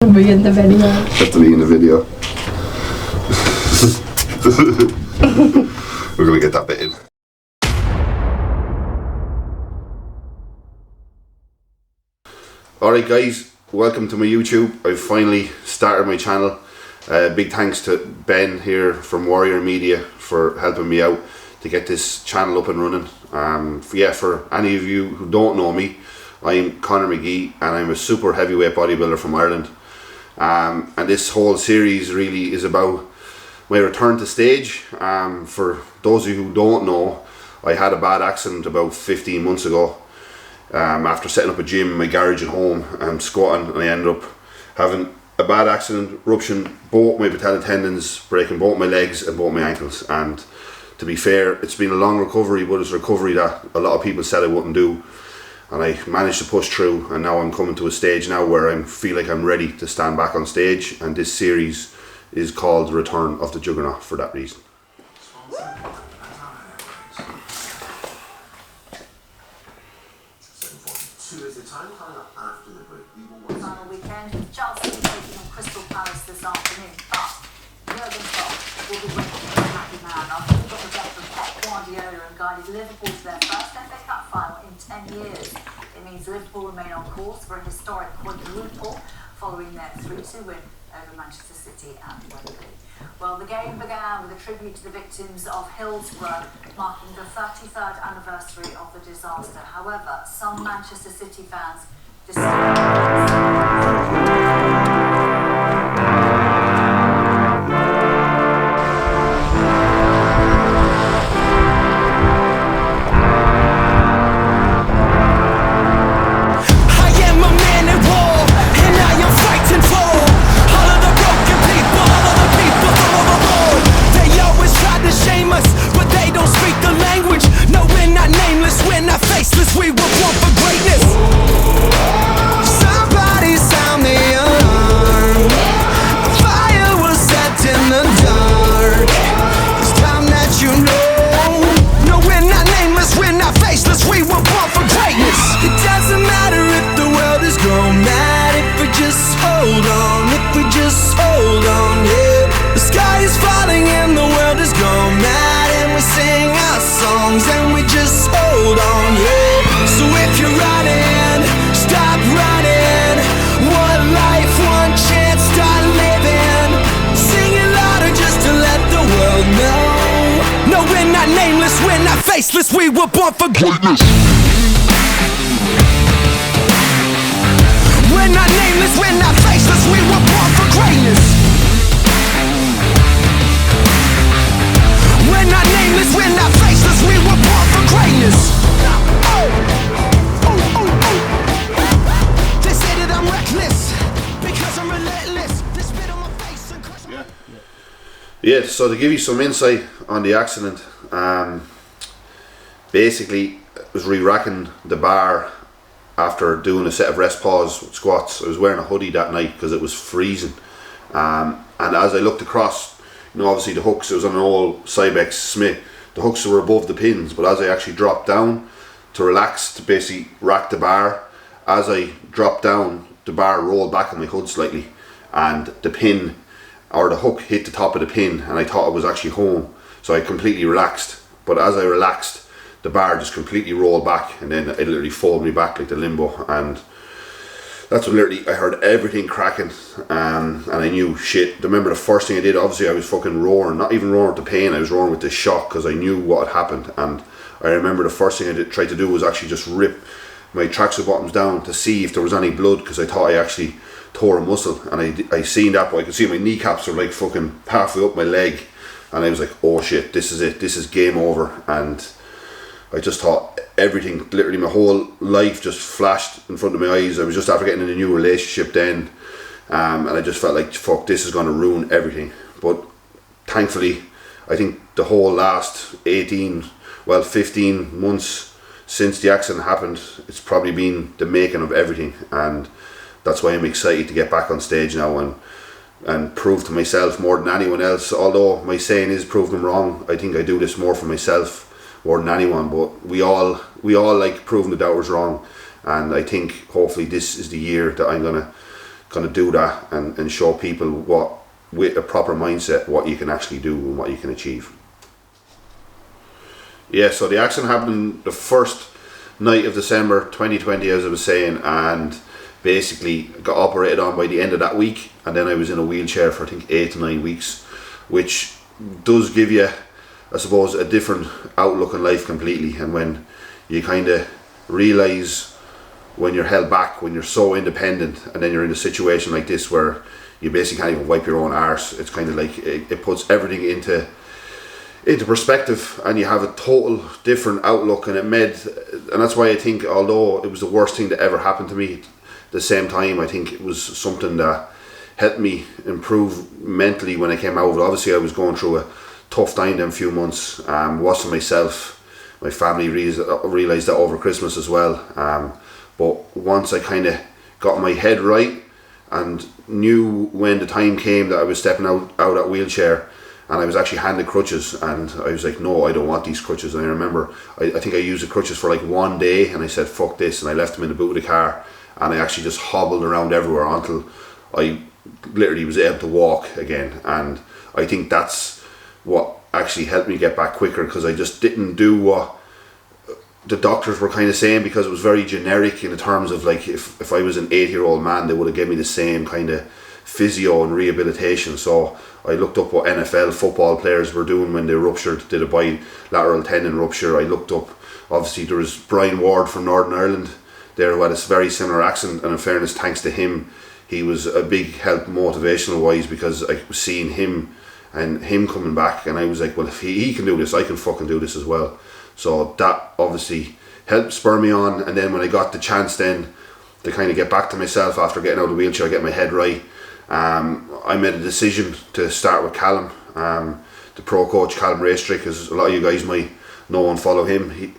Be in the video. Have to be in the video. We're gonna get that bit in. Alright guys, welcome to my YouTube. I've finally started my channel. Big thanks to Ben here from Warrior Media for helping me out to get this channel up and running. For any of you who don't know me, I'm Conor McGee and I'm a super heavyweight bodybuilder from Ireland. And this whole series really is about my return to stage. For those of you who don't know, I had a bad accident about 15 months ago. After setting up a gym in my garage at home and squatting, and I ended up having a bad accident, rupturing both my patellar tendons, breaking both my legs and both my ankles. And to be fair, it's been a long recovery, but it's a recovery that a lot of people said I wouldn't do. And I managed to push through, and now I'm coming to a stage now where I feel like I'm ready to stand back on stage, and this series is called The Return of the Juggernaut for that reason. Final weekend, Chelsea taking on Crystal Palace this afternoon, but Jurgen Klopp will be waiting for a happy man after he got the death of Pep Guardiola and guided Liverpool to their first FA Cup final in 10 years. It means Liverpool remain on course for a historic quadruple following their 3-2 win over Manchester City at Wembley. Well, the game began with a tribute to the victims of Hillsborough, marking the 33rd anniversary of the disaster. However, some Manchester City fans we were born for greatness. Somebody sound the alarm. A fire was set in the dark. It's time that you know. No, we're not nameless, we're not faceless. We were born for greatness. It doesn't matter if the world is gone mad. If we just hold on, if we just hold on, yeah. The sky is falling and the world is gone mad. And we sing our songs and we just hold on, yeah. So if you're running, stop running. One life, one chance, start living. Sing it louder just to let the world know. No, we're not nameless, we're not faceless. We were born for greatness. We're not nameless, we're not faceless. We were born for greatness. We're not nameless, we're not faceless. We were born for greatness. Yeah, so to give you some insight on the accident, basically I was re-racking the bar after doing a set of rest pause squats. I was wearing a hoodie that night because it was freezing, and as I looked across, you know, obviously the hooks, it was on an old Cybex Smith, the hooks were above the pins, but as I actually dropped down to relax, to basically rack the bar, as I dropped down, the bar rolled back on my hood slightly, and the pin, or the hook, hit the top of the pin, and I thought it was actually home, so I completely relaxed. But as I relaxed, the bar just completely rolled back, and then it literally folded me back like the limbo, and that's when literally I heard everything cracking, and I knew shit. I remember the first thing I did, obviously I was fucking roaring, not even roaring with the pain, I was roaring with the shock because I knew what had happened. And I remember the first thing I tried to do was actually just rip my tracksuit bottoms down to see if there was any blood, because I thought I actually tore a muscle, and I seen that, but I could see my kneecaps were like fucking halfway up my leg, and I was like, oh shit, this is it, this is game over. And I just thought everything, literally my whole life just flashed in front of my eyes. I was just after getting in a new relationship then, and I just felt like, fuck, this is going to ruin everything. But thankfully, I think the whole last 15 months since the accident happened, it's probably been the making of everything, and that's why I'm excited to get back on stage now and prove to myself more than anyone else. Although my saying is prove them wrong, I think I do this more for myself more than anyone, but we all like proving the doubters wrong, and I think hopefully this is the year that I'm gonna kind of do that and show people what, with a proper mindset, what you can actually do and what you can achieve. Yeah, so the accident happened the first night of December 2020, as I was saying, and basically got operated on by the end of that week, and then I was in a wheelchair for I think 8 to 9 weeks, which does give you, I suppose, a different outlook on life completely. And when you kind of realise when you're held back, when you're so independent, and then you're in a situation like this where you basically can't even wipe your own arse, it's kind of like it puts everything into perspective, and you have a total different outlook. And and that's why I think, although it was the worst thing that ever happened to me, at the same time I think it was something that helped me improve mentally when I came out of it. Obviously I was going through a tough time them few months, wasn't myself. My family realised that over Christmas as well, but once I kind of got my head right and knew when the time came that I was stepping out that wheelchair, and I was actually handed crutches, and I was like, no, I don't want these crutches. And I remember I think I used the crutches for like one day, and I said fuck this, and I left them in the boot of the car, and I actually just hobbled around everywhere until I literally was able to walk again. And I think that's what actually helped me get back quicker, because I just didn't do what the doctors were kind of saying, because it was very generic in the terms of like if I was an 8-year-old man, they would have given me the same kind of physio and rehabilitation. So I looked up what NFL football players were doing when they did a bilateral tendon rupture. I looked up, obviously there was Brian Ward from Northern Ireland there who had a very similar accident, and in fairness, thanks to him, he was a big help motivational wise, because I was seeing him and him coming back, and I was like, well, if he can do this, I can fucking do this as well. So that obviously helped spur me on. And then when I got the chance then to kind of get back to myself after getting out of the wheelchair, get my head right, I made a decision to start with Callum, the pro coach Callum Raystrick, as a lot of you guys might know and follow him.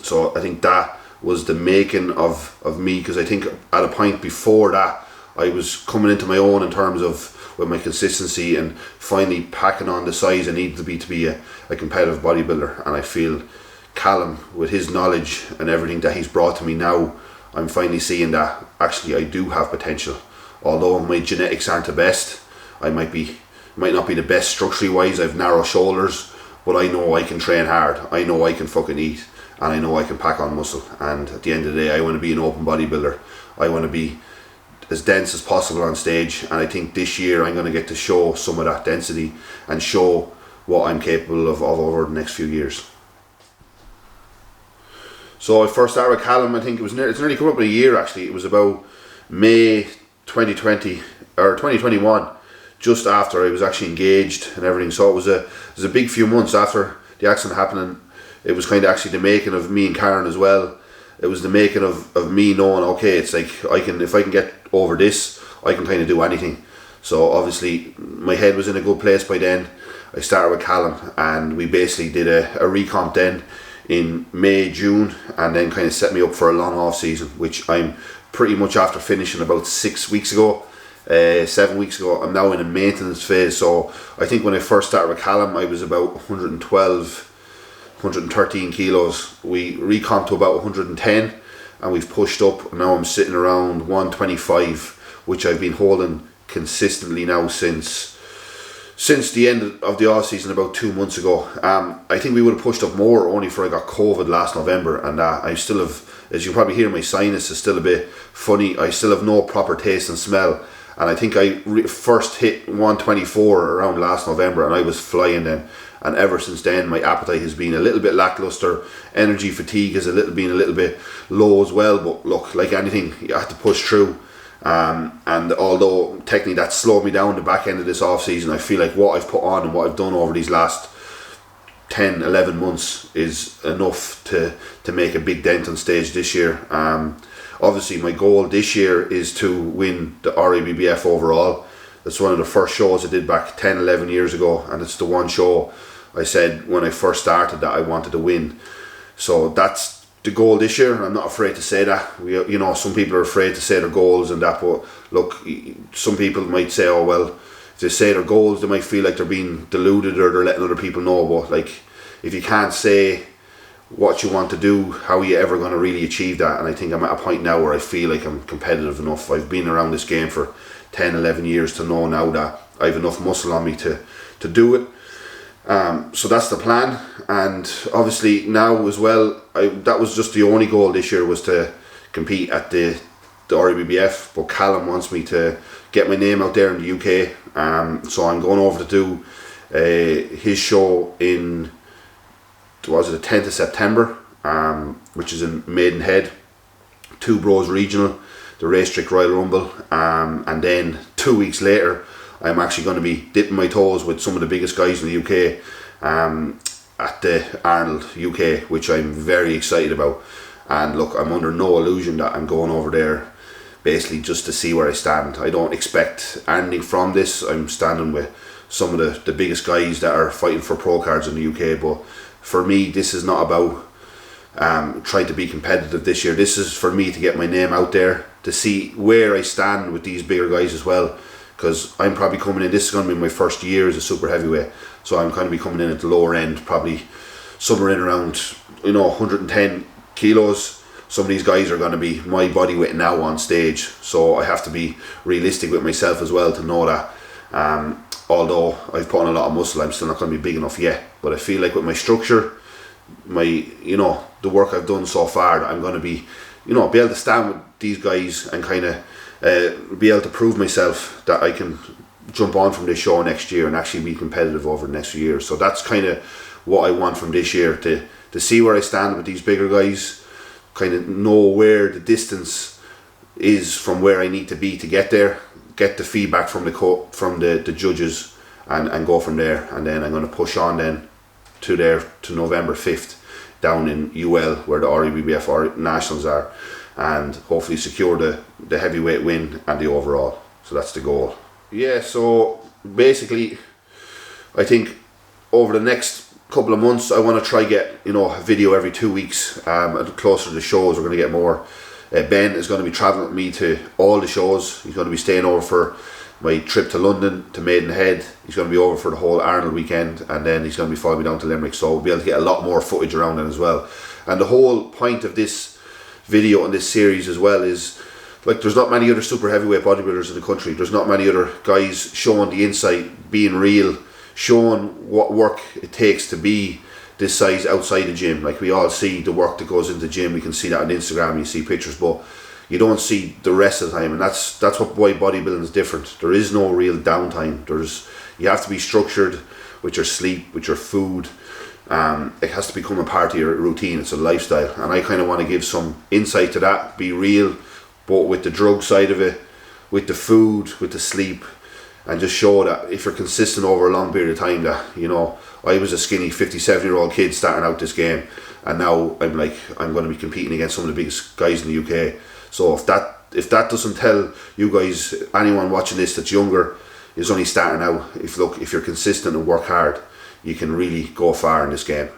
So I think that was the making of me, because I think at a point before that I was coming into my own in terms of with my consistency and finally packing on the size I needed to be a competitive bodybuilder. And I feel Callum, with his knowledge and everything that he's brought to me now, I'm finally seeing that actually I do have potential. Although my genetics aren't the best, I might not be the best structurally wise, I've narrow shoulders, but I know I can train hard, I know I can fucking eat, and I know I can pack on muscle. And at the end of the day, I want to be an open bodybuilder. I want to be as dense as possible on stage, and I think this year I'm going to get to show some of that density and show what I'm capable of over the next few years. So I first started with Callum, I think it's nearly come up in a year actually. It was about May 2020 or 2021, just after I was actually engaged and everything. So it was a big few months after the accident happening. It was kind of actually the making of me and Karen as well. It was the making of me knowing, okay, it's like if I can get over this, I can kind of do anything. So obviously my head was in a good place by then. I started with Callum, and we basically did a recomp then in May, June, and then kind of set me up for a long off season, which I'm pretty much after finishing about 7 weeks ago. I'm now in a maintenance phase. So I think when I first started with Callum, I was about 113 kilos. We recomped to about 110, and we've pushed up. Now I'm sitting around 125, which I've been holding consistently now since the end of the off season about 2 months ago. I think we would have pushed up more only for I got COVID last November, and I still have, as you can probably hear, my sinus is still a bit funny. I still have no proper taste and smell, and I think I first hit 124 around last November, and I was flying then. And ever since then, my appetite has been a little bit lackluster. Energy fatigue has been a little bit low as well. But look, like anything, you have to push through. And although technically that slowed me down the back end of this off season, I feel like what I've put on and what I've done over these last 10, 11 months is enough to make a big dent on stage this year. Obviously, my goal this year is to win the RIBBF overall. That's one of the first shows I did back 10, 11 years ago, and it's the one show I said when I first started that I wanted to win. So that's the goal this year. I'm not afraid to say that. Some people are afraid to say their goals and that, but look, some people might say, oh well, if they say their goals, they might feel like they're being deluded or they're letting other people know. But like, if you can't say what you want to do, how are you ever going to really achieve that? And I think I'm at a point now where I feel like I'm competitive enough. I've been around this game for 10, 11 years to know now that I have enough muscle on me to do it. So that's the plan. And obviously now as well, that was just the only goal this year, was to compete at the Ribbf, but Callum wants me to get my name out there in the UK. So I'm going over to do his show in, was it the 10th of September, which is in Maidenhead, Two Bros Regional, the Racetrick Royal Rumble, and then 2 weeks later I'm actually going to be dipping my toes with some of the biggest guys in the UK at the Arnold UK, which I'm very excited about. And look, I'm under no illusion that I'm going over there basically just to see where I stand. I don't expect anything from this. I'm standing with some of the biggest guys that are fighting for pro cards in the UK, but for me this is not about trying to be competitive this year. This is for me to get my name out there, to see where I stand with these bigger guys as well, because I'm probably coming in, this is going to be my first year as a super heavyweight, so I'm going to be coming in at the lower end, probably somewhere in around 110 kilos. Some of these guys are going to be my body weight now on stage, so I have to be realistic with myself as well to know that although I've put on a lot of muscle, I'm still not going to be big enough yet. But I feel like with my structure, my the work I've done so far, that I'm going to be be able to stand with these guys and kind of be able to prove myself that I can jump on from this show next year and actually be competitive over the next few years. So that's kind of what I want from this year, to see where I stand with these bigger guys, kind of know where the distance is from where I need to be to get there, get the feedback from the judges, and go from there. And then I'm going to push on then to November 5th down in UL, where the Ribbf Nationals are, and hopefully secure the heavyweight win and the overall. So that's the goal. Yeah, so basically I think over the next couple of months I want to try get a video every 2 weeks. Closer to the shows, we're going to get more. Ben is going to be travelling with me to all the shows. He's going to be staying over for my trip to London, to Maidenhead. He's going to be over for the whole Arnold weekend, and then he's going to be following me down to Limerick, so we'll be able to get a lot more footage around it as well. And the whole point of this video and this series as well is, like, there's not many other super heavyweight bodybuilders in the country. There's not many other guys showing the insight, being real, showing what work it takes to be this size outside the gym. Like, we all see the work that goes into the gym, we can see that on Instagram, you see pictures, but you don't see the rest of the time, and that's why bodybuilding is different. There is no real downtime. You have to be structured with your sleep, with your food. It has to become a part of your routine. It's a lifestyle, and I kind of want to give some insight to that, be real, but with the drug side of it, with the food, with the sleep, and just show that if you're consistent over a long period of time, that I was a skinny 57-year-old kid starting out this game, and now I'm going to be competing against some of the biggest guys in the UK. So if that doesn't tell you guys, anyone watching this that's younger, is only starting out, if you're consistent and work hard, you can really go far in this game.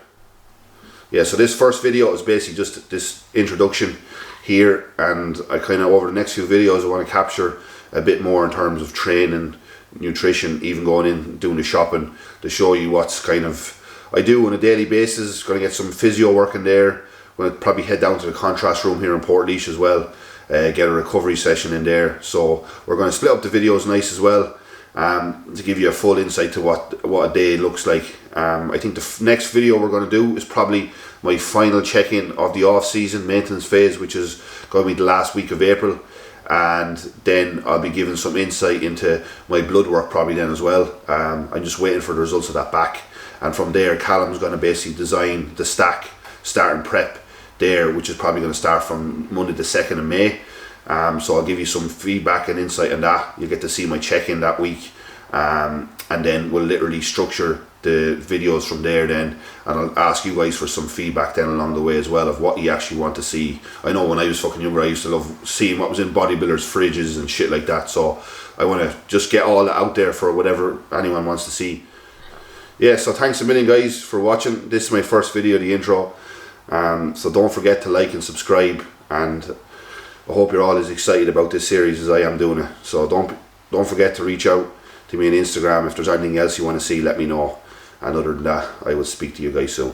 Yeah, so this first video is basically just this introduction here, and I kind of, over the next few videos, I want to capture a bit more in terms of training, nutrition, even going in doing the shopping, to show you what's kind of I do on a daily basis. Going to get some physio work in there. Going to probably head down to the contrast room here in Portlaoise as well, get a recovery session in there. So we're going to split up the videos nice as well, to give you a full insight to what a day looks like. I think the next video we're going to do is probably my final check-in of the off-season maintenance phase, which is going to be the last week of April, and then I'll be giving some insight into my blood work probably then as well. I'm just waiting for the results of that back, and from there Callum's going to basically design the stack starting prep there, which is probably going to start from Monday the 2nd of May. So I'll give you some feedback and insight on that. You'll get to see my check-in that week, and then we'll literally structure the videos from there then, and I'll ask you guys for some feedback then along the way as well of what you actually want to see. I know when I was fucking younger, I used to love seeing what was in bodybuilders' fridges and shit like that, so I want to just get all that out there for whatever anyone wants to see. Yeah, so thanks a million guys for watching. This is my first video, the intro, so don't forget to like and subscribe, and I hope you're all as excited about this series as I am doing it. So don't forget to reach out to me on Instagram. If there's anything else you want to see, let me know. And other than that, I will speak to you guys soon.